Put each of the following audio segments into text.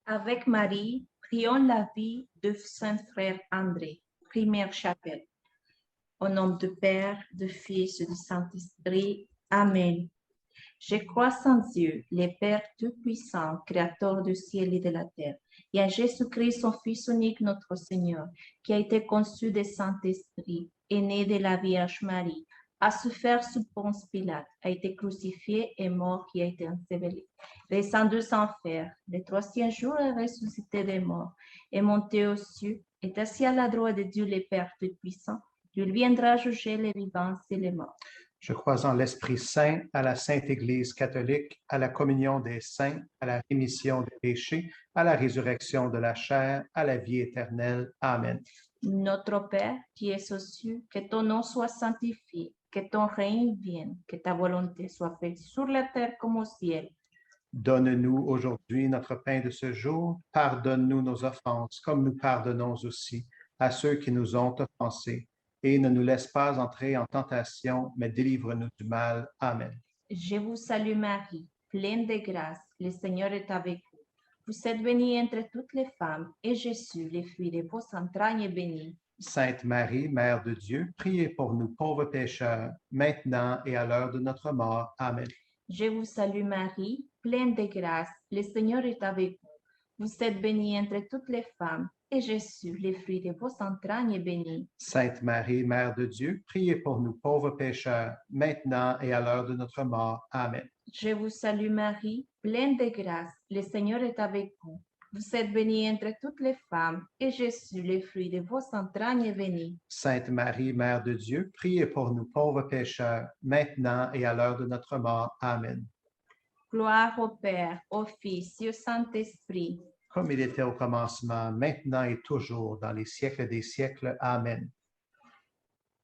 Avec Marie, prions la vie de Saint Frère André, première chapelle. Au nom du Père, du Fils et du Saint-Esprit. Amen. Je crois en Dieu, le Père Tout-Puissant, Créateur du ciel et de la terre, et à Jésus-Christ, son Fils unique, notre Seigneur, qui a été conçu du Saint-Esprit, est né de la Vierge Marie, a souffert sous Ponce Pilate, a été crucifié et mort, qui a été enseveli, descendu sans fer, le troisième jour est ressuscité des morts, est monté aux cieux, est assis à la droite de Dieu le Père Tout-Puissant. Il viendra juger les vivants et les morts. Je crois en l'Esprit Saint, à la Sainte Église catholique, à la communion des saints, à la rémission des péchés, à la résurrection de la chair, à la vie éternelle. Amen. Notre Père qui es aux cieux, que ton nom soit sanctifié, que ton règne vienne, que ta volonté soit faite sur la terre comme au ciel. Donne-nous aujourd'hui notre pain de ce jour. Pardonne-nous nos offenses, comme nous pardonnons aussi à ceux qui nous ont offensés. Et ne nous laisse pas entrer en tentation, mais délivre-nous du mal. Amen. Je vous salue Marie, pleine de grâce, le Seigneur est avec vous. Vous êtes bénie entre toutes les femmes, et Jésus, le fruit de vos entrailles, est béni. Sainte Marie, Mère de Dieu, priez pour nous pauvres pécheurs, maintenant et à l'heure de notre mort. Amen. Je vous salue Marie, pleine de grâce, le Seigneur est avec vous. Vous êtes bénie entre toutes les femmes, et Jésus, le fruit de vos entrailles, est béni. Sainte Marie, Mère de Dieu, priez pour nous pauvres pécheurs, maintenant et à l'heure de notre mort. Amen. Je vous salue Marie, pleine de grâce, le Seigneur est avec vous. Vous êtes bénie entre toutes les femmes, et Jésus, le fruit de vos entrailles, est béni. Sainte Marie, Mère de Dieu, priez pour nous pauvres pécheurs, maintenant et à l'heure de notre mort. Amen. Gloire au Père, au Fils et au Saint-Esprit. Comme il était au commencement, maintenant et toujours, dans les siècles des siècles. Amen.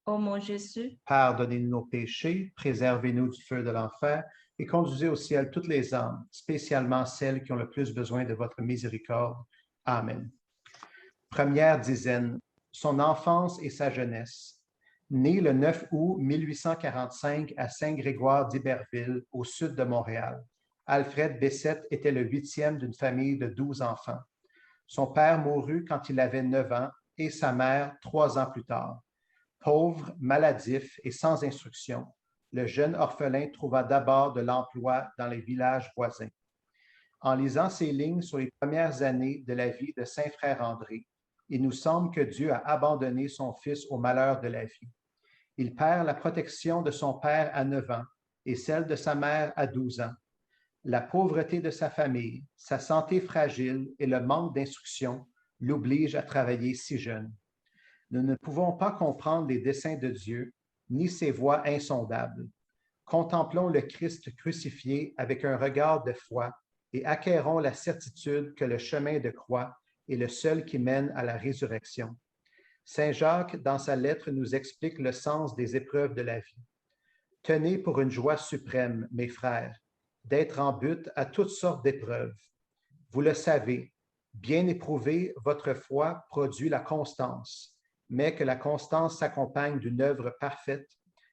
Ô mon Jésus, pardonnez-nous nos péchés, préservez-nous du feu de l'enfer et conduisez au ciel toutes les âmes, spécialement celles qui ont le plus besoin de votre miséricorde. Amen. Première dizaine, son enfance et sa jeunesse. Né le 9 août 1845 à Saint-Grégoire d'Iberville, au sud de Montréal, Alfred Bessette était le 8e d'une famille de 12 enfants. Son père mourut quand il avait 9 ans et sa mère 3 ans plus tard. Pauvre, maladif et sans instruction, le jeune orphelin trouva d'abord de l'emploi dans les villages voisins. En lisant ces lignes sur les premières années de la vie de Saint Frère André, il nous semble que Dieu a abandonné son fils au malheur de la vie. Il perd la protection de son père à 9 ans et celle de sa mère à 12 ans. La pauvreté de sa famille, sa santé fragile et le manque d'instruction l'obligent à travailler si jeune. Nous ne pouvons pas comprendre les desseins de Dieu, ni ses voies insondables. Contemplons le Christ crucifié avec un regard de foi et acquérons la certitude que le chemin de croix est le seul qui mène à la résurrection. Saint Jacques, dans sa lettre, nous explique le sens des épreuves de la vie. Tenez pour une joie suprême, mes frères, d'être en butte à toutes sortes d'épreuves. Vous le savez, bien éprouvé, votre foi produit la constance, mais que la constance s'accompagne d'une œuvre parfaite,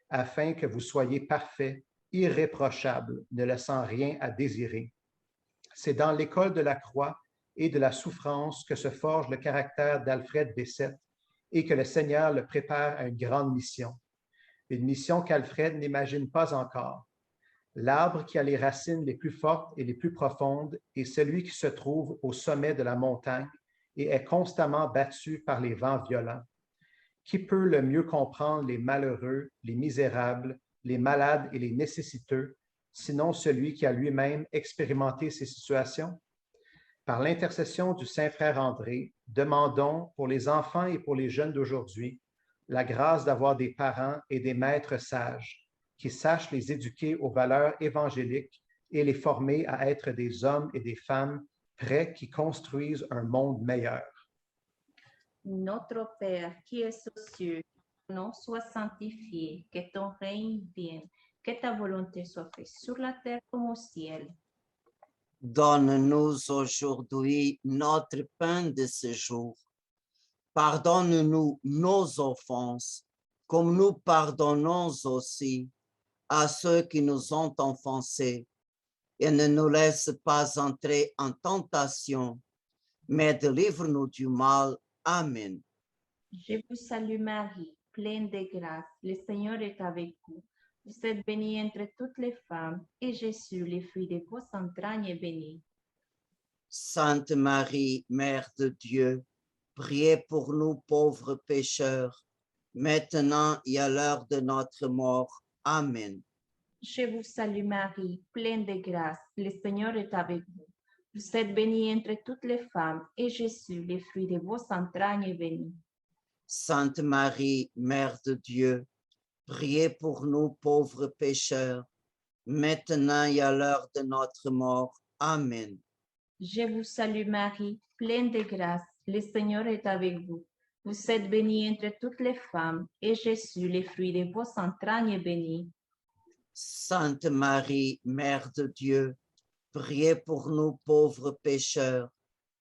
afin que vous soyez parfaits, irréprochables, ne laissant rien à désirer. C'est dans l'école de la croix et de la souffrance que se forge le caractère d'Alfred Bessette et que le Seigneur le prépare à une grande mission. Une mission qu'Alfred n'imagine pas encore. L'arbre qui a les racines les plus fortes et les plus profondes est celui qui se trouve au sommet de la montagne et est constamment battu par les vents violents. Qui peut le mieux comprendre les malheureux, les misérables, les malades et les nécessiteux, sinon celui qui a lui-même expérimenté ces situations? Par l'intercession du Saint-Frère André, demandons pour les enfants et pour les jeunes d'aujourd'hui la grâce d'avoir des parents et des maîtres sages qui sachent les éduquer aux valeurs évangéliques et les former à être des hommes et des femmes prêts qui construisent un monde meilleur. Notre Père qui es aux cieux, que ton nom soit sanctifié, que ton règne vienne, que ta volonté soit faite sur la terre comme au ciel. Donne-nous aujourd'hui notre pain de ce jour. Pardonne-nous nos offenses, comme nous pardonnons aussi à ceux qui nous ont offensés, et ne nous laisse pas entrer en tentation, mais délivre-nous du mal. Amen. Je vous salue Marie, pleine de grâce, le Seigneur est avec vous. Vous êtes bénie entre toutes les femmes, et Jésus, le fruit de vos entrailles, est béni. Sainte Marie, Mère de Dieu, priez pour nous pauvres pécheurs, maintenant et à l'heure de notre mort. Amen. Je vous salue Marie, pleine de grâce, le Seigneur est avec vous. Vous êtes bénie entre toutes les femmes, et Jésus, le fruit de vos entrailles, est béni. Sainte Marie, Mère de Dieu, priez pour nous pauvres pécheurs, maintenant et à l'heure de notre mort. Amen. Je vous salue Marie, pleine de grâce, le Seigneur est avec vous. Vous êtes bénie entre toutes les femmes, et Jésus, le fruit de vos entrailles, est béni. Sainte Marie, Mère de Dieu, priez pour nous pauvres pécheurs,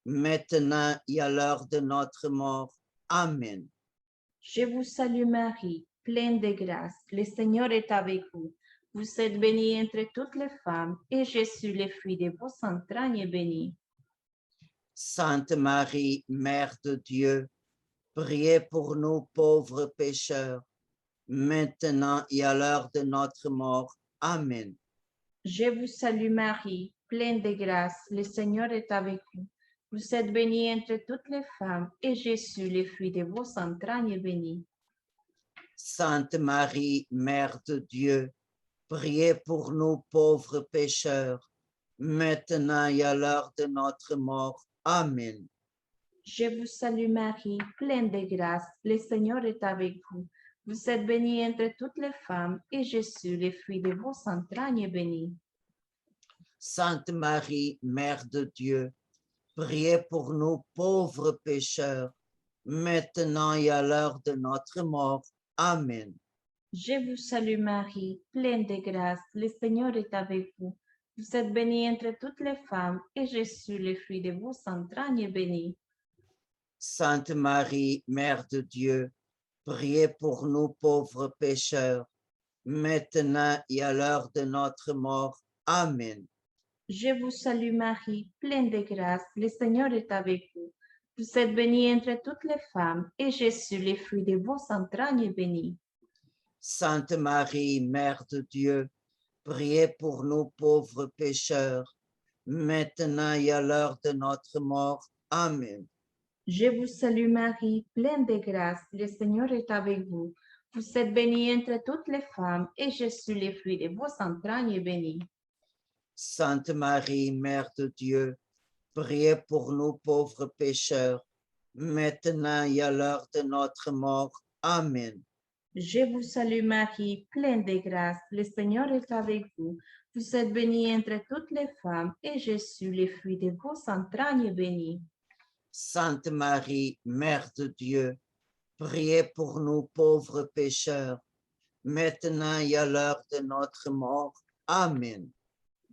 maintenant et à l'heure de notre mort. Amen. Je vous salue Marie, pleine de grâce, le Seigneur est avec vous. Vous êtes bénie entre toutes les femmes, et Jésus, le fruit de vos entrailles, est béni. Sainte Marie, Mère de Dieu, priez pour nous pauvres pécheurs, maintenant et à l'heure de notre mort. Amen. Je vous salue Marie, pleine de grâce, le Seigneur est avec vous. Vous êtes bénie entre toutes les femmes, et Jésus, le fruit de vos entrailles, est béni. Sainte Marie, Mère de Dieu, priez pour nous pauvres pécheurs, maintenant et à l'heure de notre mort. Amen. Je vous salue Marie, pleine de grâce, le Seigneur est avec vous. Vous êtes bénie entre toutes les femmes, et Jésus, le fruit de vos entrailles, est béni. Sainte Marie, Mère de Dieu, priez pour nous pauvres pécheurs, maintenant et à l'heure de notre mort. Amen. Je vous salue Marie, pleine de grâce, le Seigneur est avec vous. Vous êtes bénie entre toutes les femmes, et Jésus, le fruit de vos entrailles, est béni. Sainte Marie, Mère de Dieu, priez pour nous pauvres pécheurs, maintenant et à l'heure de notre mort. Amen. Je vous salue Marie, pleine de grâce, le Seigneur est avec vous. Vous êtes bénie entre toutes les femmes, et Jésus, le fruit de vos entrailles, est béni. Sainte Marie, Mère de Dieu, priez pour nous pauvres pécheurs, maintenant et à l'heure de notre mort. Amen. Je vous salue Marie, pleine de grâce, le Seigneur est avec vous. Vous êtes bénie entre toutes les femmes, et Jésus, le fruit de vos entrailles, est béni. Sainte Marie, Mère de Dieu, priez pour nous pauvres pécheurs, maintenant et à l'heure de notre mort. Amen. Je vous salue Marie, pleine de grâce, le Seigneur est avec vous. Vous êtes bénie entre toutes les femmes, et Jésus, le fruit de vos entrailles, est béni. Sainte Marie, Mère de Dieu, priez pour nous pauvres pécheurs, maintenant et à l'heure de notre mort. Amen.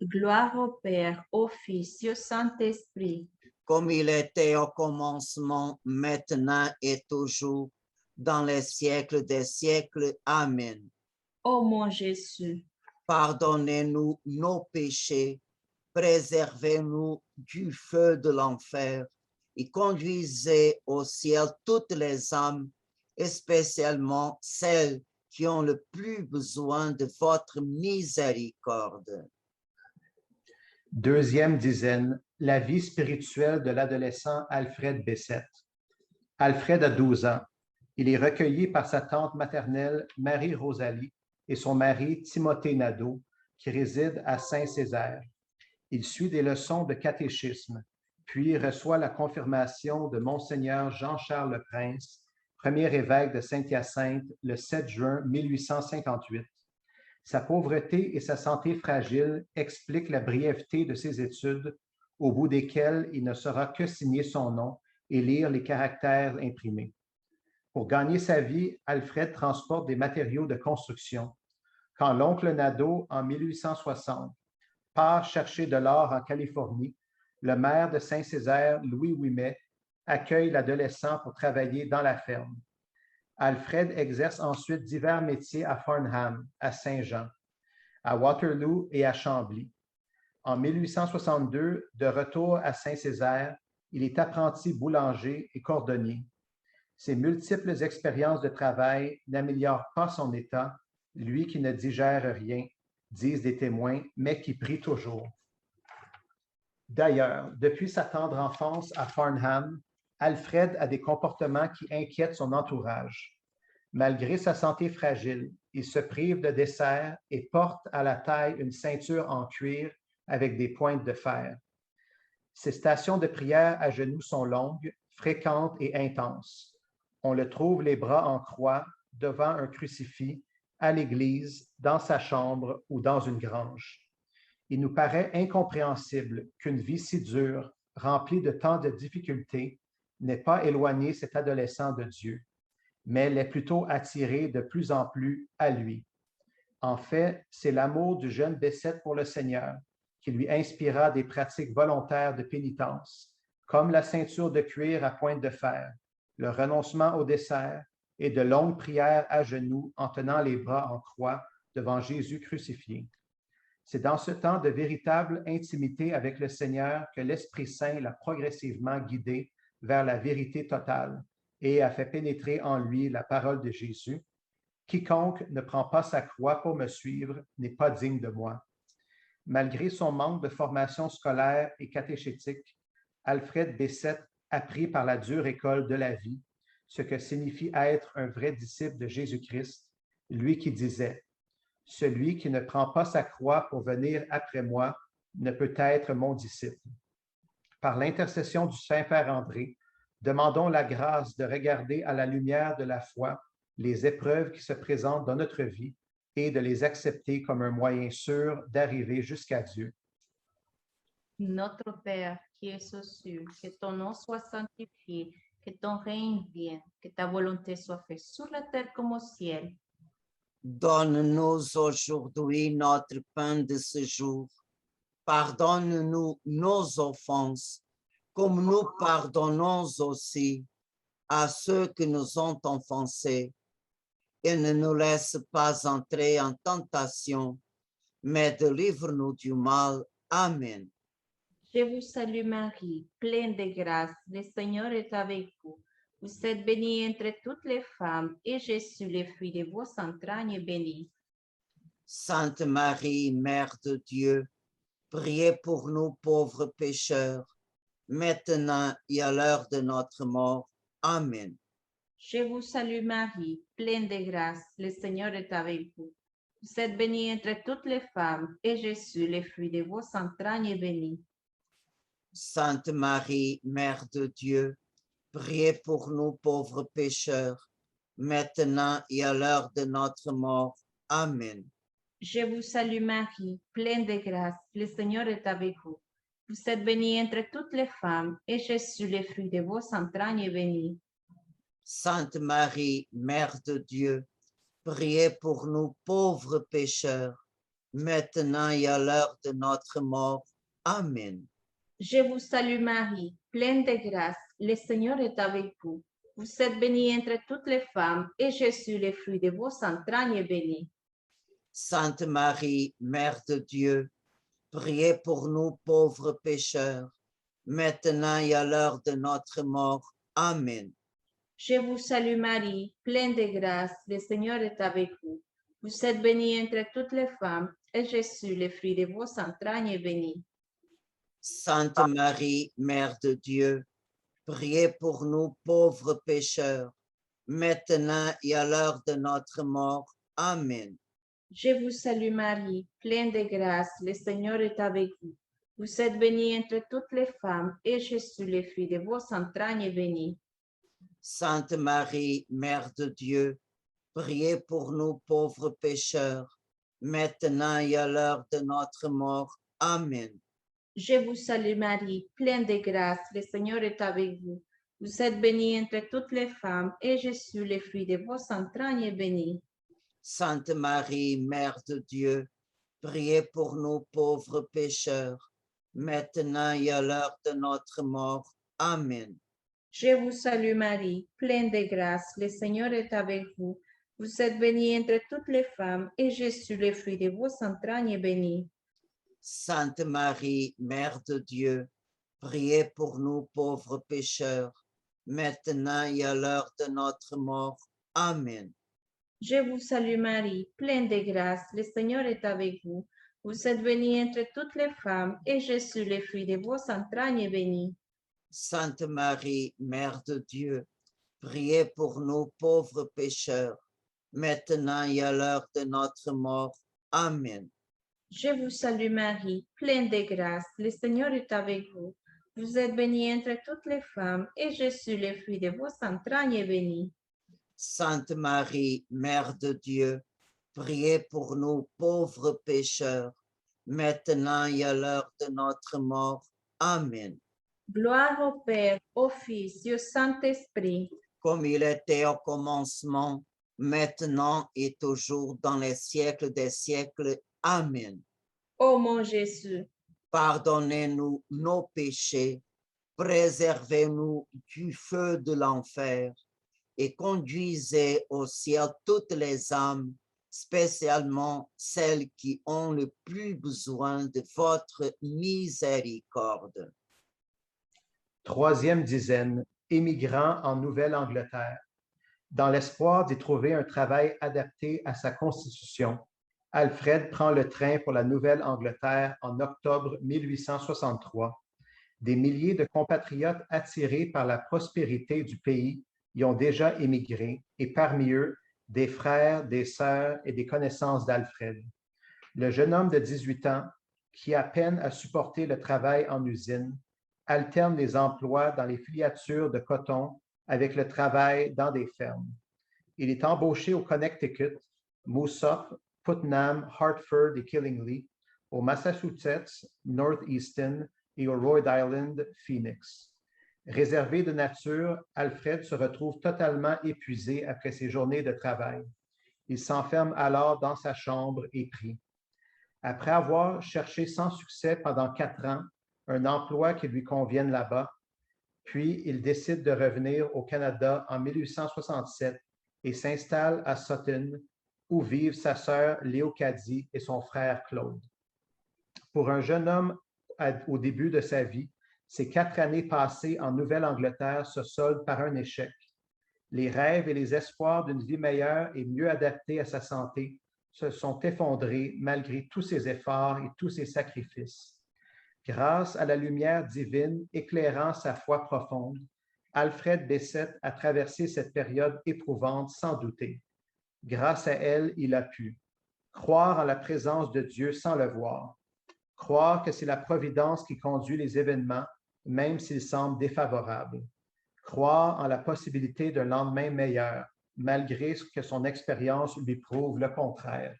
Gloire au Père, au Fils et au Saint-Esprit. Comme il était au commencement, maintenant et toujours, dans les siècles des siècles. Amen. Ô mon Jésus, Pardonnez-nous nos péchés, préservez-nous du feu de l'enfer et conduisez au ciel toutes les âmes, et spécialement celles qui ont le plus besoin de votre miséricorde. Deuxième dizaine, la vie spirituelle de l'adolescent Alfred Bessette. Alfred a 12 ans. Il est recueilli par sa tante maternelle Marie-Rosalie et son mari Timothée Nadeau, qui réside à Saint-Césaire. Il suit des leçons de catéchisme, puis reçoit la confirmation de Monseigneur Jean-Charles Le Prince, premier évêque de Saint-Hyacinthe, le 7 juin 1858. Sa pauvreté et sa santé fragile expliquent la brièveté de ses études, au bout desquelles il ne saura que signer son nom et lire les caractères imprimés. Pour gagner sa vie, Alfred transporte des matériaux de construction. Quand l'oncle Nadeau, en 1860, part chercher de l'or en Californie, le maire de Saint-Césaire, Louis Ouimet, accueille l'adolescent pour travailler dans la ferme. Alfred exerce ensuite divers métiers à Farnham, à Saint-Jean, à Waterloo et à Chambly. En 1862, de retour à Saint-Césaire, Il est apprenti boulanger et cordonnier. Ses multiples expériences de travail n'améliorent pas son état, lui qui ne digère rien, disent des témoins, mais qui prie toujours. D'ailleurs, depuis sa tendre enfance à Farnham, Alfred a des comportements qui inquiètent son entourage. Malgré sa santé fragile, il se prive de dessert et porte à la taille une ceinture en cuir avec des pointes de fer. Ses stations de prière à genoux sont longues, fréquentes et intenses. On le trouve les bras en croix, devant un crucifix, à l'église, dans sa chambre ou dans une grange. Il nous paraît incompréhensible qu'une vie si dure, remplie de tant de difficultés, n'ait pas éloigné cet adolescent de Dieu, mais l'ait plutôt attiré de plus en plus à lui. En fait, c'est l'amour du jeune Bessette pour le Seigneur qui lui inspira des pratiques volontaires de pénitence, comme la ceinture de cuir à pointe de fer, le renoncement au dessert et de longues prières à genoux en tenant les bras en croix devant Jésus crucifié. C'est dans ce temps de véritable intimité avec le Seigneur que l'Esprit Saint l'a progressivement guidé vers la vérité totale et a fait pénétrer en lui la parole de Jésus. Quiconque ne prend pas sa croix pour me suivre n'est pas digne de moi. Malgré son manque de formation scolaire et catéchétique, Alfred Bessette apprit par la dure école de la vie ce que signifie être un vrai disciple de Jésus-Christ, lui qui disait « Celui qui ne prend pas sa croix pour venir après moi ne peut être mon disciple. » Par l'intercession du Saint-Père André, demandons la grâce de regarder à la lumière de la foi les épreuves qui se présentent dans notre vie et de les accepter comme un moyen sûr d'arriver jusqu'à Dieu. Notre Père qui es aux cieux, que ton nom soit sanctifié, que ton règne vienne, que ta volonté soit faite sur la terre comme au ciel. Donne-nous aujourd'hui notre pain de ce jour. Pardonne-nous nos offenses, comme nous pardonnons aussi à ceux qui nous ont offensés. Et ne nous laisse pas entrer en tentation, mais délivre-nous du mal. Amen. Je vous salue Marie, pleine de grâce, le Seigneur est avec vous. Vous êtes bénie entre toutes les femmes, et Jésus, le fruit de vos entrailles, est béni. Sainte Marie, Mère de Dieu, priez pour nous pauvres pécheurs, maintenant et à l'heure de notre mort. Amen. Je vous salue Marie, pleine de grâce, le Seigneur est avec vous. Vous êtes bénie entre toutes les femmes, et Jésus, le fruit de vos entrailles, est béni. Sainte Marie, Mère de Dieu, priez pour nous pauvres pécheurs, maintenant et à l'heure de notre mort. Amen. Je vous salue Marie, pleine de grâce, le Seigneur est avec vous. Vous êtes bénie entre toutes les femmes, et Jésus, le fruit de vos entrailles, est béni. Sainte Marie, Mère de Dieu, priez pour nous pauvres pécheurs, maintenant et à l'heure de notre mort. Amen. Je vous salue Marie, pleine de grâce, le Seigneur est avec vous. Vous êtes bénie entre toutes les femmes, et Jésus, le fruit de vos entrailles, est béni. Sainte Marie, Mère de Dieu, priez pour nous pauvres pécheurs, maintenant et à l'heure de notre mort. Amen. Je vous salue Marie, pleine de grâce, le Seigneur est avec vous. Vous êtes bénie entre toutes les femmes, et Jésus, le fruit de vos entrailles, est béni. Sainte Marie, Mère de Dieu, priez pour nous pauvres pécheurs, maintenant et à l'heure de notre mort. Amen. Je vous salue Marie, pleine de grâce, le Seigneur est avec vous. Vous êtes bénie entre toutes les femmes, et Jésus, le fruit de vos entrailles, est béni. Sainte Marie, Mère de Dieu, priez pour nous pauvres pécheurs, maintenant et à l'heure de notre mort. Amen. Je vous salue Marie, pleine de grâce, le Seigneur est avec vous. Vous êtes bénie entre toutes les femmes, et Jésus, le fruit de vos entrailles, est béni. Sainte Marie, Mère de Dieu, priez pour nous pauvres pécheurs, maintenant et à l'heure de notre mort. Amen. Je vous salue Marie, pleine de grâce, le Seigneur est avec vous. Vous êtes bénie entre toutes les femmes, et Jésus, le fruit de vos entrailles, est béni. Sainte Marie, Mère de Dieu, priez pour nous pauvres pécheurs, maintenant et à l'heure de notre mort. Amen. Je vous salue Marie, pleine de grâce, le Seigneur est avec vous. Vous êtes bénie entre toutes les femmes, et Jésus, le fruit de vos entrailles, est béni. Sainte Marie, Mère de Dieu, priez pour nous pauvres pécheurs, maintenant et à l'heure de notre mort. Amen. Je vous salue Marie, pleine de grâce, le Seigneur est avec vous. Vous êtes bénie entre toutes les femmes, et Jésus, le fruit de vos entrailles, est béni. Sainte Marie, Mère de Dieu, priez pour nous pauvres pécheurs, maintenant et à l'heure de notre mort. Amen. Gloire au Père, au Fils et au Saint-Esprit. Comme il était au commencement, maintenant et toujours dans les siècles des siècles. Amen. Ô mon Jésus, Pardonnez-nous nos péchés, préservez-nous du feu de l'enfer et conduisez au ciel toutes les âmes, spécialement celles qui ont le plus besoin de votre miséricorde. Troisième dizaine, émigrant en Nouvelle-Angleterre. Dans l'espoir d'y trouver un travail adapté à sa constitution, Alfred prend le train pour la Nouvelle-Angleterre en octobre 1863. Des milliers de compatriotes attirés par la prospérité du pays y ont déjà émigré, et parmi eux, des frères, des sœurs et des connaissances d'Alfred. Le jeune homme de 18 ans, qui a peine à supporter le travail en usine, alterne les emplois dans les filatures de coton avec le travail dans des fermes. Il est embauché au Connecticut, Moosop, Putnam, Hartford et Killingly, au Massachusetts, Northeastern et au Rhode Island, Phoenix. Réservé de nature, Alfred se retrouve totalement épuisé après ses journées de travail. Il s'enferme alors dans sa chambre et prie. Après avoir cherché sans succès pendant 4 ans un emploi qui lui convienne là-bas, puis il décide de revenir au Canada en 1867 et s'installe à Sutton, où vivent sa sœur Léocadie et son frère Claude. Pour un jeune homme au début de sa vie, ces 4 années passées en Nouvelle-Angleterre se soldent par un échec. Les rêves et les espoirs d'une vie meilleure et mieux adaptée à sa santé se sont effondrés malgré tous ses efforts et tous ses sacrifices. Grâce à la lumière divine éclairant sa foi profonde, Alfred Bessette a traversé cette période éprouvante sans douter. Grâce à elle, il a pu croire en la présence de Dieu sans le voir, croire que c'est la providence qui conduit les événements, même s'ils semblent défavorables, croire en la possibilité d'un lendemain meilleur, malgré ce que son expérience lui prouve le contraire,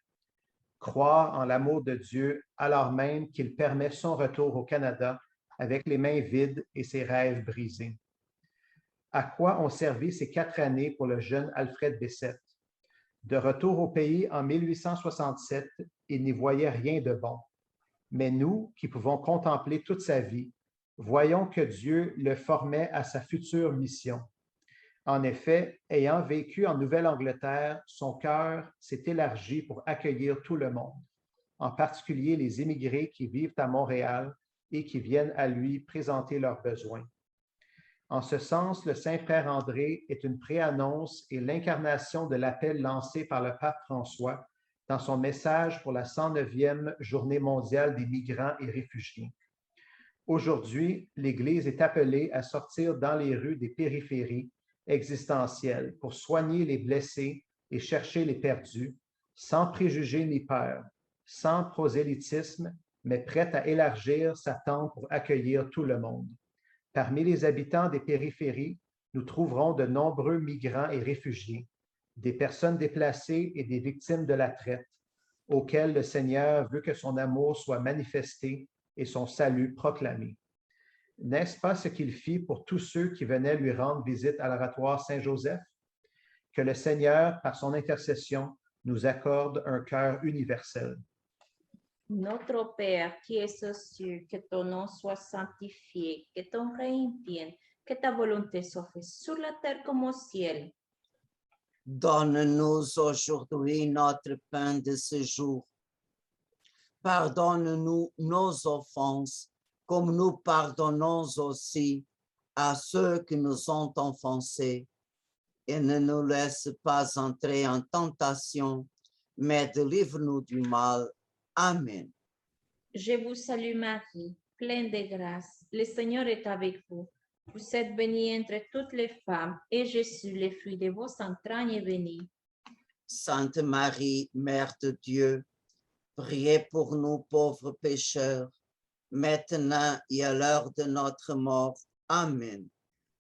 croire en l'amour de Dieu alors même qu'il permet son retour au Canada avec les mains vides et ses rêves brisés. À quoi ont servi ces 4 années pour le jeune Alfred Bessette? De retour au pays en 1867, il n'y voyait rien de bon. Mais nous, qui pouvons contempler toute sa vie, voyons que Dieu le formait à sa future mission. En effet, ayant vécu en Nouvelle-Angleterre, son cœur s'est élargi pour accueillir tout le monde, en particulier les immigrés qui vivent à Montréal et qui viennent à lui présenter leurs besoins. En ce sens, le Saint-Frère André est une préannonce et l'incarnation de l'appel lancé par le pape François dans son message pour la 109e Journée mondiale des migrants et réfugiés. Aujourd'hui, l'Église est appelée à sortir dans les rues des périphéries existentielles pour soigner les blessés et chercher les perdus, sans préjugés ni peur, sans prosélytisme, mais prête à élargir sa tente pour accueillir tout le monde. Parmi les habitants des périphéries, nous trouverons de nombreux migrants et réfugiés, des personnes déplacées et des victimes de la traite, auxquels le Seigneur veut que son amour soit manifesté et son salut proclamé. N'est-ce pas ce qu'il fit pour tous ceux qui venaient lui rendre visite à l'oratoire Saint-Joseph? Que le Seigneur, par son intercession, nous accorde un cœur universel. Notre Père qui es aux cieux, que ton nom soit sanctifié, que ton règne vienne, que ta volonté soit faite sur la terre comme au ciel. Donne-nous aujourd'hui notre pain de ce jour. Pardonne-nous nos offenses, comme nous pardonnons aussi à ceux qui nous ont offensés, et ne nous laisse pas entrer en tentation, mais délivre-nous du mal. Amen. Je vous salue Marie, pleine de grâce. Le Seigneur est avec vous. Vous êtes bénie entre toutes les femmes, et Jésus, le fruit de vos entrailles, est béni. Sainte Marie, Mère de Dieu, priez pour nous pauvres pécheurs, maintenant et à l'heure de notre mort. Amen.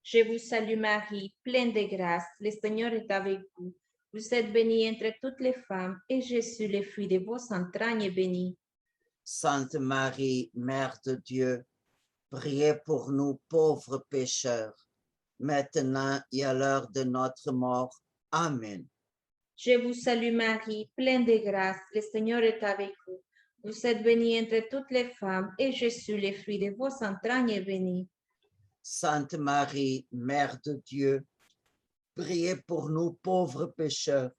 Je vous salue Marie, pleine de grâce. Le Seigneur est avec vous. Vous êtes bénie entre toutes les femmes, et Jésus, le fruit de vos entrailles, est béni. Sainte Marie, Mère de Dieu, priez pour nous pauvres pécheurs, maintenant et à l'heure de notre mort. Amen. Je vous salue Marie, pleine de grâce. Le Seigneur est avec vous. Vous êtes bénie entre toutes les femmes, et Jésus, le fruit de vos entrailles, est béni. Sainte Marie, Mère de Dieu, priez pour nous pauvres pécheurs,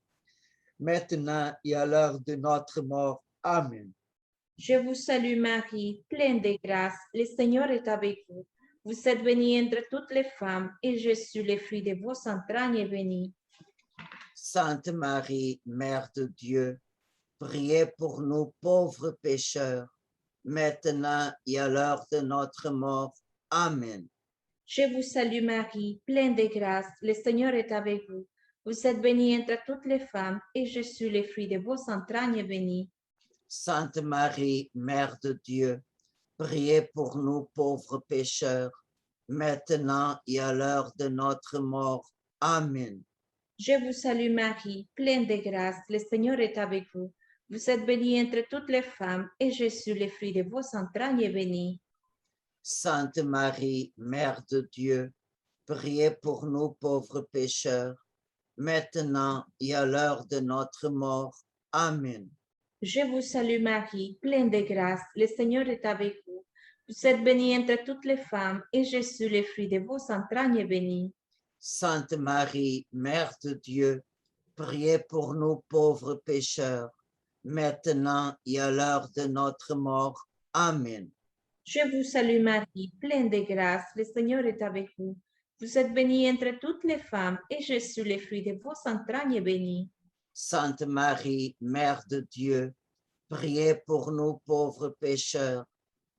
maintenant et à l'heure de notre mort. Amen. Je vous salue Marie, pleine de grâce. Le Seigneur est avec vous. Vous êtes bénie entre toutes les femmes, et Jésus, le fruit de vos entrailles, est béni. Sainte Marie, Mère de Dieu, priez pour nous pauvres pécheurs, maintenant et à l'heure de notre mort. Amen. Je vous salue Marie, pleine de grâce. Le Seigneur est avec vous. Vous êtes bénie entre toutes les femmes, et Jésus, le fruit de vos entrailles, est béni. Sainte Marie, Mère de Dieu, priez pour nous pauvres pécheurs, maintenant et à l'heure de notre mort. Amen. Je vous salue Marie, pleine de grâce. Le Seigneur est avec vous. Vous êtes bénie entre toutes les femmes, et Jésus, le fruit de vos entrailles, est béni. Sainte Marie, Mère de Dieu, priez pour nous pauvres pécheurs, maintenant et à l'heure de notre mort. Amen. Je vous salue Marie, pleine de grâce. Le Seigneur est avec vous. Vous êtes bénie entre toutes les femmes, et Jésus, le fruit de vos entrailles, est béni. Sainte Marie, Mère de Dieu, priez pour nous pauvres pécheurs, maintenant et à l'heure de notre mort. Amen. Je vous salue Marie, pleine de grâce. Le Seigneur est avec vous. Vous êtes bénie entre toutes les femmes, et Jésus, le fruit de vos entrailles, est béni. Sainte Marie, Mère de Dieu, priez pour nous pauvres pécheurs,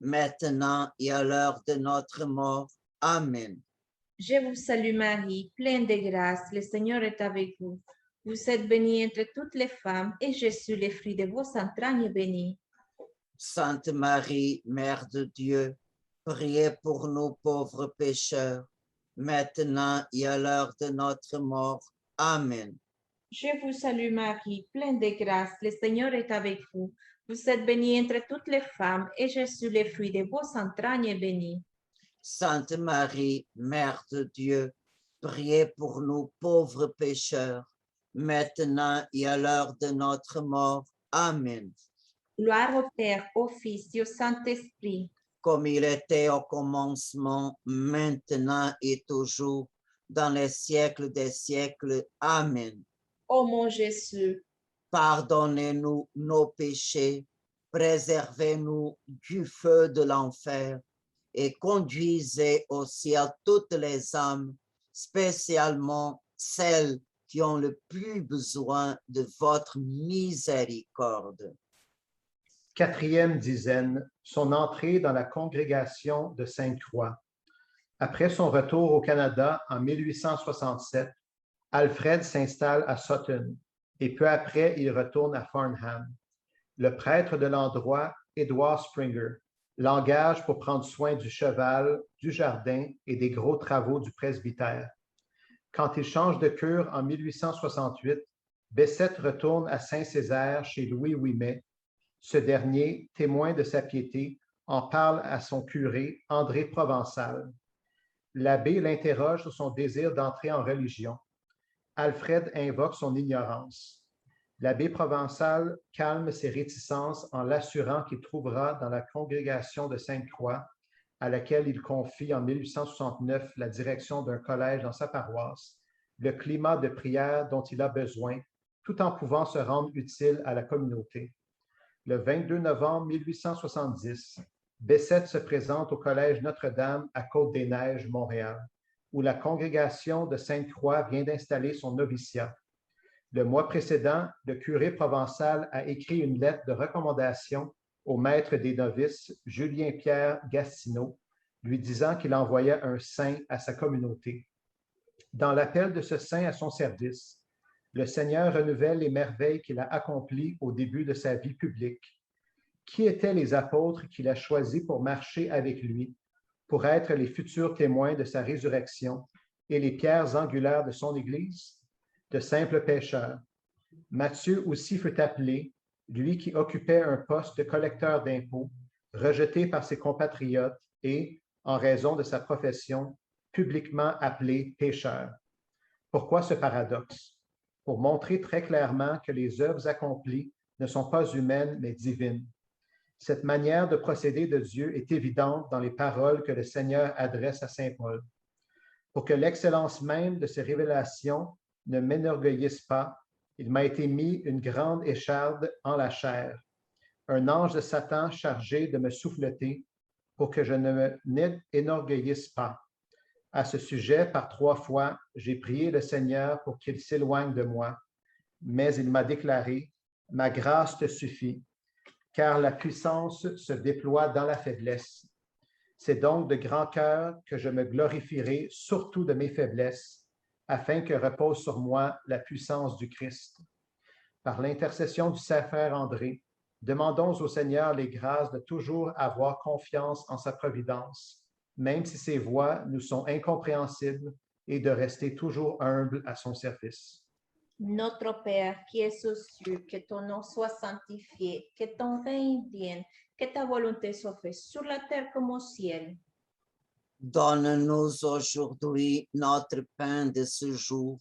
maintenant et à l'heure de notre mort. Amen. Je vous salue Marie, pleine de grâce. Le Seigneur est avec vous. Vous êtes bénie entre toutes les femmes, et Jésus, le fruit de vos entrailles, est béni. Sainte Marie, Mère de Dieu, priez pour nous pauvres pécheurs, maintenant et à l'heure de notre mort. Amen. Je vous salue Marie, pleine de grâce. Le Seigneur est avec vous. Vous êtes bénie entre toutes les femmes, et Jésus, le fruit de vos entrailles, est béni. Sainte Marie, Mère de Dieu, priez pour nous pauvres pécheurs, maintenant et à l'heure de notre mort. Amen. Gloire au Père, au Fils et au Saint-Esprit. Comme il était au commencement, maintenant et toujours, dans les siècles des siècles. Amen. Ô mon Jésus, Pardonnez-nous nos péchés, préservez-nous du feu de l'enfer et conduisez au ciel toutes les âmes, spécialement celles qui ont le plus besoin de votre miséricorde. Quatrième dizaine, son entrée dans la congrégation de Sainte-Croix. Après son retour au Canada en 1867, Alfred s'installe à Sutton et peu après, il retourne à Farnham. Le prêtre de l'endroit, Edward Springer, l'engage pour prendre soin du cheval, du jardin et des gros travaux du presbytère. Quand il change de cure en 1868, Bessette retourne à Saint-Césaire chez Louis Ouimet. Ce dernier, témoin de sa piété, en parle à son curé, André Provençal. L'abbé l'interroge sur son désir d'entrer en religion. Alfred invoque son ignorance. L'abbé Provençal calme ses réticences en l'assurant qu'il trouvera dans la congrégation de Sainte-Croix, à laquelle il confie en 1869 la direction d'un collège dans sa paroisse, le climat de prière dont il a besoin, tout en pouvant se rendre utile à la communauté. Le 22 novembre 1870, Bessette se présente au Collège Notre-Dame à Côte-des-Neiges, Montréal, où la congrégation de Sainte-Croix vient d'installer son noviciat. Le mois précédent, le curé provençal a écrit une lettre de recommandation au maître des novices, Julien-Pierre Gastineau, lui disant qu'il envoyait un saint à sa communauté. Dans l'appel de ce saint à son service, le Seigneur renouvelle les merveilles qu'il a accomplies au début de sa vie publique. Qui étaient les apôtres qu'il a choisis pour marcher avec lui, pour être les futurs témoins de sa résurrection et les pierres angulaires de son Église? De simples pécheurs. Matthieu aussi fut appelé, lui qui occupait un poste de collecteur d'impôts, rejeté par ses compatriotes et, en raison de sa profession, publiquement appelé pécheur. Pourquoi ce paradoxe? Pour montrer très clairement que les œuvres accomplies ne sont pas humaines mais divines. Cette manière de procéder de Dieu est évidente dans les paroles que le Seigneur adresse à saint Paul. Pour que l'excellence même de ces révélations ne m'énorgueillisse pas, il m'a été mis une grande écharde en la chair, un ange de Satan chargé de me souffleter pour que je ne m'énorgueillisse pas. À ce sujet, par 3 fois, j'ai prié le Seigneur pour qu'il s'éloigne de moi, mais il m'a déclaré, « Ma grâce te suffit, car la puissance se déploie dans la faiblesse. C'est donc de grand cœur que je me glorifierai surtout de mes faiblesses, afin que repose sur moi la puissance du Christ. » Par l'intercession du Saint-Frère André, demandons au Seigneur les grâces de toujours avoir confiance en sa providence, même si ses voies nous sont incompréhensibles, et de rester toujours humble à son service. Notre Père qui es aux cieux, que ton nom soit sanctifié, que ton règne vienne, que ta volonté soit faite sur la terre comme au ciel. Donne-nous aujourd'hui notre pain de ce jour.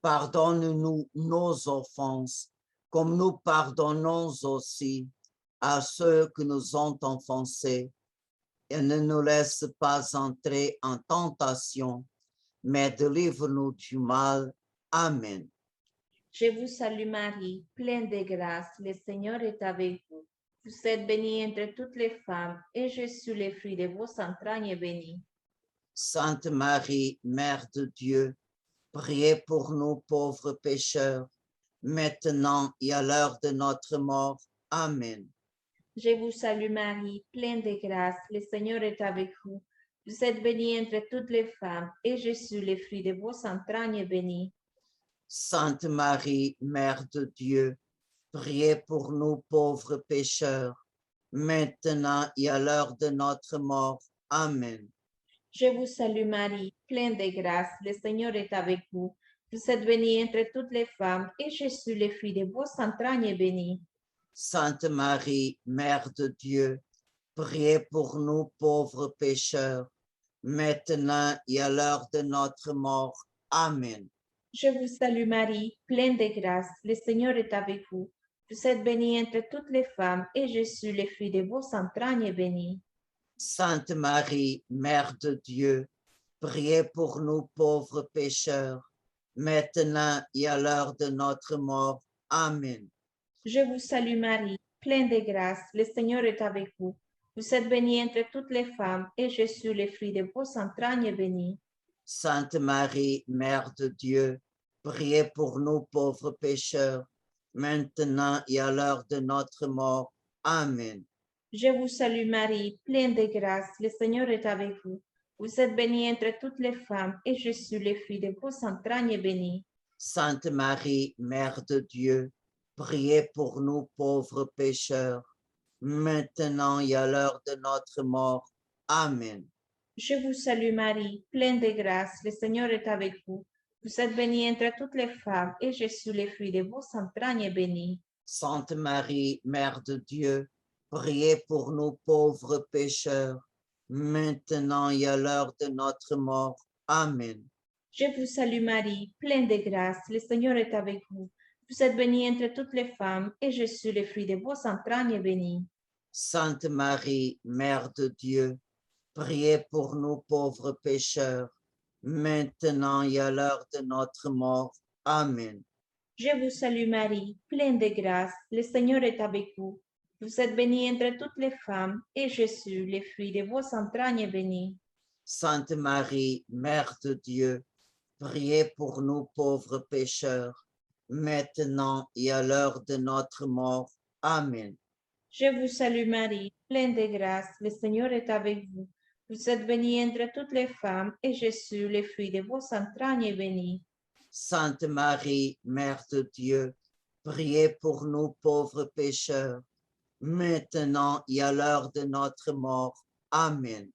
Pardonne-nous nos offenses, comme nous pardonnons aussi à ceux qui nous ont offensés. Et ne nous laisse pas entrer en tentation, mais délivre-nous du mal. Amen. Je vous salue Marie, pleine de grâce, le Seigneur est avec vous. Vous êtes bénie entre toutes les femmes, et Jésus, le fruit de vos entrailles, est béni. Sainte Marie, Mère de Dieu, priez pour nous pauvres pécheurs, maintenant et à l'heure de notre mort. Amen. Je vous salue Marie, pleine de grâce, le Seigneur est avec vous. Vous êtes bénie entre toutes les femmes, et Jésus, le fruit de vos entrailles, est béni. Sainte Marie, Mère de Dieu, priez pour nous pauvres pécheurs, maintenant et à l'heure de notre mort. Amen. Je vous salue Marie, pleine de grâce, le Seigneur est avec vous. Vous êtes bénie entre toutes les femmes, et Jésus, le fruit de vos entrailles, est béni. Sainte Marie, Mère de Dieu, priez pour nous pauvres pécheurs, maintenant et à l'heure de notre mort. Amen. Je vous salue Marie, pleine de grâce, le Seigneur est avec vous. Vous êtes bénie entre toutes les femmes, et Jésus, le fruit de vos entrailles, est béni. Sainte Marie, Mère de Dieu, priez pour nous pauvres pécheurs, maintenant et à l'heure de notre mort. Amen. Je vous salue Marie, pleine de grâce, le Seigneur est avec vous. Vous êtes bénie entre toutes les femmes, et Jésus, le fruit de vos entrailles, est béni. Sainte Marie, Mère de Dieu, priez pour nous pauvres pécheurs, maintenant et à l'heure de notre mort. Amen. Je vous salue Marie, pleine de grâce, le Seigneur est avec vous. Vous êtes bénie entre toutes les femmes, et Jésus, le fruit de vos entrailles, est béni. Sainte Marie, Mère de Dieu, priez pour nous pauvres pécheurs, maintenant et à l'heure de notre mort. Amen. Je vous salue Marie, pleine de grâce, le Seigneur est avec vous. Vous êtes bénie entre toutes les femmes, et Jésus, le fruit de vos entrailles, est béni. Sainte Marie, Mère de Dieu, priez pour nous pauvres pécheurs, maintenant et à l'heure de notre mort. Amen. Je vous salue Marie, pleine de grâce, le Seigneur est avec vous. Vous êtes bénie entre toutes les femmes, et Jésus, le fruit de vos entrailles, est béni. Sainte Marie, Mère de Dieu, priez pour nous pauvres pécheurs, maintenant et à l'heure de notre mort. Amen. Je vous salue Marie, pleine de grâce, le Seigneur est avec vous. Vous êtes bénie entre toutes les femmes, et Jésus, le fruit de vos entrailles, est béni. Sainte Marie, Mère de Dieu, priez pour nous pauvres pécheurs, maintenant et à l'heure de notre mort. Amen. Je vous salue Marie, pleine de grâce, le Seigneur est avec vous. Vous êtes bénie entre toutes les femmes, et Jésus, le fruit de vos entrailles, est béni. Sainte Marie, Mère de Dieu, priez pour nous pauvres pécheurs, maintenant et à l'heure de notre mort. Amen.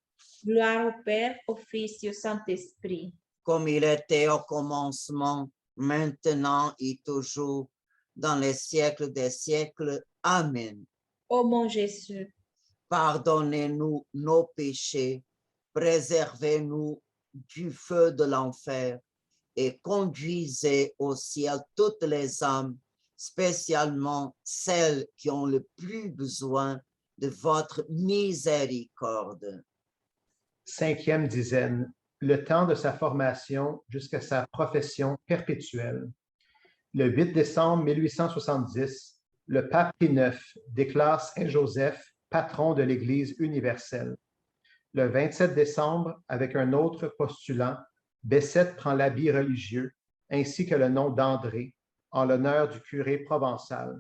Gloire au Père, au Fils et au Saint-Esprit. Comme il était au commencement, maintenant et toujours, dans les siècles des siècles. Amen. Ô mon Jésus, Pardonnez-nous nos péchés, préservez-nous du feu de l'enfer et conduisez au ciel toutes les âmes, spécialement celles qui ont le plus besoin de votre miséricorde. 5e dizaine, le temps de sa formation jusqu'à sa profession perpétuelle. Le 8 décembre 1870, le pape Pie IX déclare Saint Joseph patron de l'Église universelle. Le 27 décembre, avec un autre postulant, Bessette prend l'habit religieux ainsi que le nom d'André en l'honneur du curé provençal.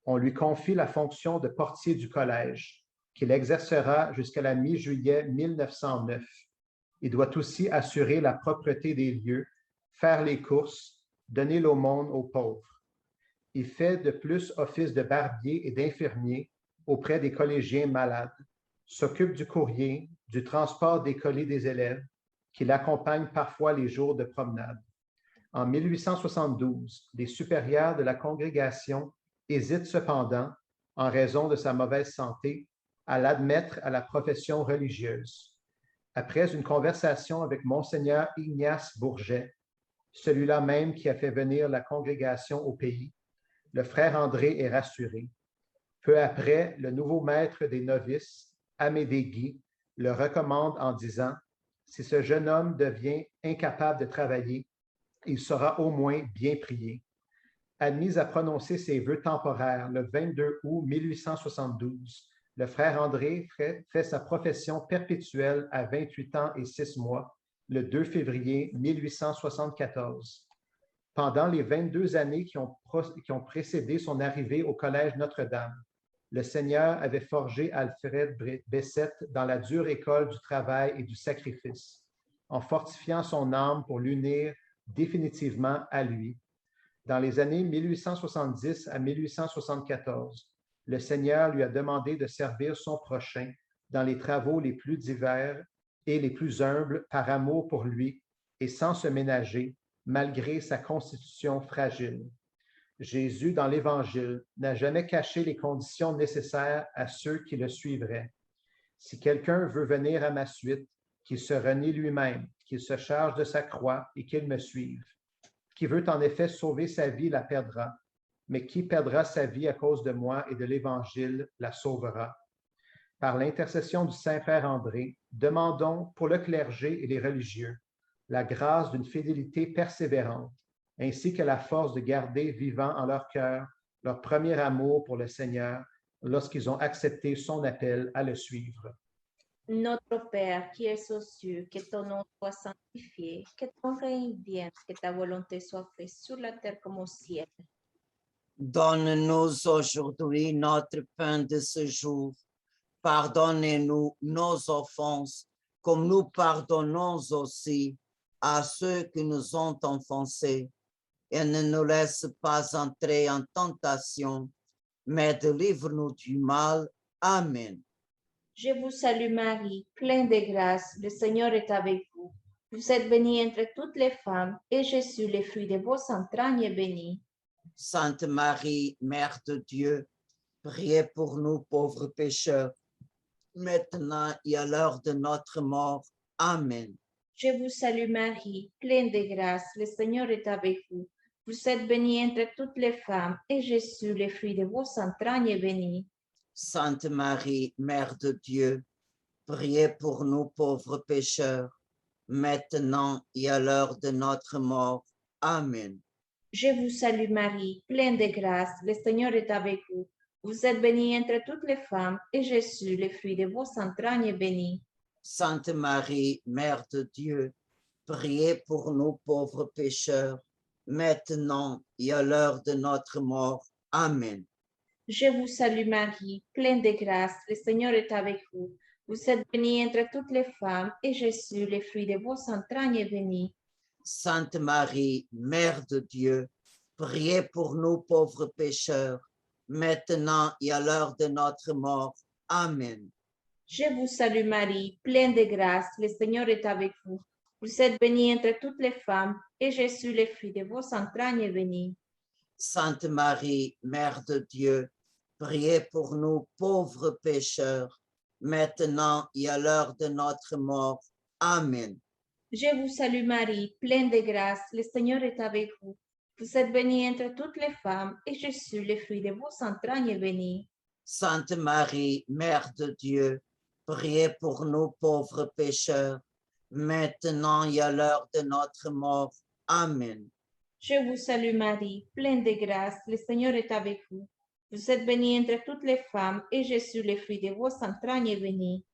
On lui confie la fonction de portier du collège, qu'il exercera jusqu'à la mi-juillet 1909. Il doit aussi assurer la propreté des lieux, faire les courses, donner l'aumône aux pauvres. Il fait de plus office de barbier et d'infirmier auprès des collégiens malades, s'occupe du courrier, du transport des colis des élèves, qui l'accompagnent parfois les jours de promenade. En 1872, les supérieurs de la congrégation hésitent cependant, en raison de sa mauvaise santé, à l'admettre à la profession religieuse. Après une conversation avec Monseigneur Ignace Bourget, celui-là même qui a fait venir la congrégation au pays, le frère André est rassuré. Peu après, le nouveau maître des novices, Amédée Guy, le recommande en disant « Si ce jeune homme devient incapable de travailler, il sera au moins bien prié. » Admis à prononcer ses vœux temporaires le 22 août 1872, le frère André fait sa profession perpétuelle à 28 ans et 6 mois, le 2 février 1874. Pendant les 22 années qui ont précédé son arrivée au Collège Notre-Dame, le Seigneur avait forgé Alfred Bessette dans la dure école du travail et du sacrifice, en fortifiant son âme pour l'unir définitivement à lui. Dans les années 1870 à 1874, le Seigneur lui a demandé de servir son prochain dans les travaux les plus divers et les plus humbles par amour pour lui et sans se ménager, malgré sa constitution fragile. Jésus, dans l'Évangile, n'a jamais caché les conditions nécessaires à ceux qui le suivraient. Si quelqu'un veut venir à ma suite, qu'il se renie lui-même, qu'il se charge de sa croix et qu'il me suive. Qui veut en effet sauver sa vie la perdra, mais qui perdra sa vie à cause de moi et de l'Évangile la sauvera. Par l'intercession du Saint-Père André, demandons pour le clergé et les religieux la grâce d'une fidélité persévérante, ainsi que la force de garder vivant en leur cœur leur premier amour pour le Seigneur lorsqu'ils ont accepté son appel à le suivre. Notre Père qui es aux cieux, que ton nom soit sanctifié, que ton règne vienne, que ta volonté soit faite sur la terre comme au ciel. Donne-nous aujourd'hui notre pain de ce jour. Pardonnez-nous nos offenses, comme nous pardonnons aussi à ceux qui nous ont offensés. Et ne nous laisse pas entrer en tentation, mais délivre-nous du mal. Amen. Je vous salue Marie, pleine de grâce, le Seigneur est avec vous. Vous êtes bénie entre toutes les femmes, et Jésus, le fruit de vos entrailles, est béni. Sainte Marie, Mère de Dieu, priez pour nous pauvres pécheurs, maintenant et à l'heure de notre mort. Amen. Je vous salue Marie, pleine de grâce, le Seigneur est avec vous. Vous êtes bénie entre toutes les femmes, et Jésus, le fruit de vos entrailles, est béni. Sainte Marie, Mère de Dieu, priez pour nous pauvres pécheurs, maintenant et à l'heure de notre mort. Amen. Je vous salue Marie, pleine de grâce, le Seigneur est avec vous. Vous êtes bénie entre toutes les femmes, et Jésus, le fruit de vos entrailles, est béni. Sainte Marie, Mère de Dieu, priez pour nous pauvres pécheurs, maintenant et à l'heure de notre mort. Amen. Je vous salue Marie, pleine de grâce, le Seigneur est avec vous. Vous êtes bénie entre toutes les femmes, et Jésus, le fruit de vos entrailles, est béni. Sainte Marie, Mère de Dieu, priez pour nous pauvres pécheurs, maintenant et à l'heure de notre mort. Amen. Je vous salue Marie, pleine de grâce, le Seigneur est avec vous. Vous êtes bénie entre toutes les femmes, et Jésus, le fruit de vos entrailles, est béni. Sainte Marie, Mère de Dieu, priez pour nous pauvres pécheurs, maintenant et à l'heure de notre mort. Amen. Je vous salue Marie, pleine de grâce, le Seigneur est avec vous. Vous êtes bénie entre toutes les femmes, et Jésus, le fruit de vos entrailles, est béni. Sainte Marie, Mère de Dieu, priez pour nous pauvres pécheurs, maintenant et à l'heure de notre mort. Amen. Je vous salue Marie, pleine de grâce, le Seigneur est avec vous. Vous êtes bénie entre toutes les femmes, et Jésus, le fruit de vos entrailles, est béni.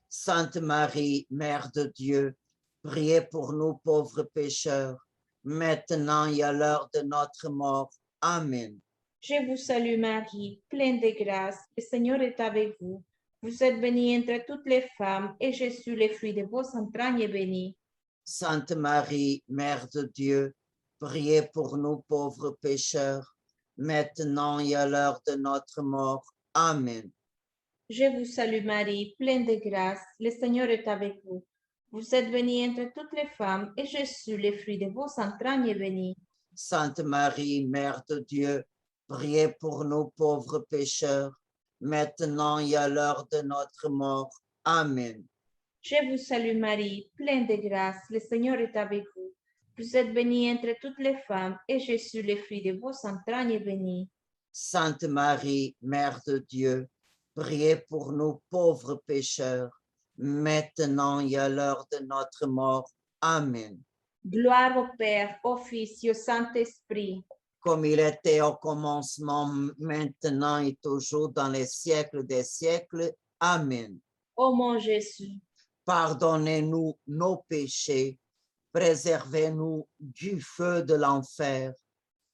Sainte Marie, Mère de Dieu, priez pour nous pauvres pécheurs, maintenant et à l'heure de notre mort. Amen. Je vous salue Marie, pleine de grâce, le Seigneur est avec vous. Vous êtes bénie entre toutes les femmes, et Jésus, le fruit de vos entrailles, est béni. Sainte Marie, Mère de Dieu, priez pour nous pauvres pécheurs, maintenant et à l'heure de notre mort. Amen. Je vous salue Marie, pleine de grâce, le Seigneur est avec vous. Vous êtes bénie entre toutes les femmes, et Jésus, le fruit de vos entrailles, est béni. Sainte Marie, Mère de Dieu, priez pour nous pauvres pécheurs, maintenant et à l'heure de notre mort. Amen. Je vous salue Marie, pleine de grâce, le Seigneur est avec vous. Vous êtes bénie entre toutes les femmes, et Jésus, le fruit de vos entrailles, est béni. Sainte Marie, Mère de Dieu, priez pour nous pauvres pécheurs, maintenant et à l'heure de notre mort. Amen. Gloire au Père, au Fils et au Saint-Esprit. Comme il était au commencement, maintenant et toujours dans les siècles des siècles. Amen. Ô mon Jésus, Pardonnez-nous nos péchés, préservez-nous du feu de l'enfer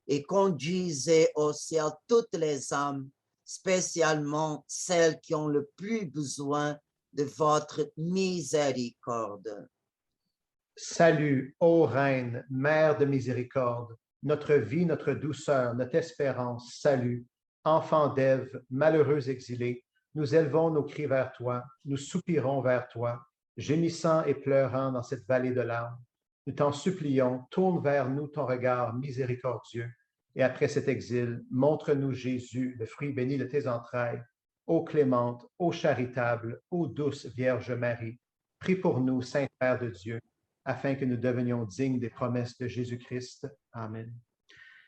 et conduisez au ciel toutes les âmes, spécialement celles qui ont le plus besoin de votre miséricorde. Salut, ô Reine, Mère de miséricorde, notre vie, notre douceur, notre espérance, salut. Enfant d'Ève, malheureux exilé, nous élevons nos cris vers toi, nous soupirons vers toi, gémissant et pleurant dans cette vallée de larmes. Nous t'en supplions, tourne vers nous ton regard miséricordieux. Et après cet exil, montre-nous Jésus, le fruit béni de tes entrailles. Ô clémente, ô charitable, ô douce Vierge Marie, prie pour nous, Saint Père de Dieu, afin que nous devenions dignes des promesses de Jésus-Christ. Amen.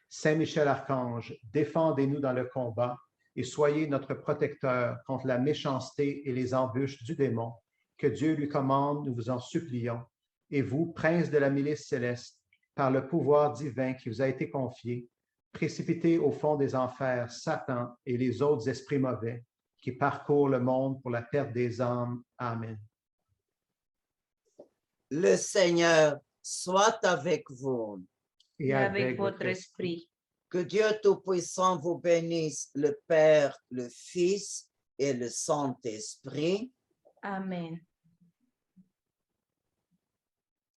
Saint Michel Archange, défendez-nous dans le combat et soyez notre protecteur contre la méchanceté et les embûches du démon. Que Dieu lui commande, nous vous en supplions. Et vous, prince de la milice céleste, par le pouvoir divin qui vous a été confié, précipitez au fond des enfers Satan et les autres esprits mauvais qui parcourent le monde pour la perte des âmes. Amen. Le Seigneur soit avec vous. et avec votre esprit. Que Dieu Tout-Puissant vous bénisse, le Père, le Fils et le Saint-Esprit. Amen.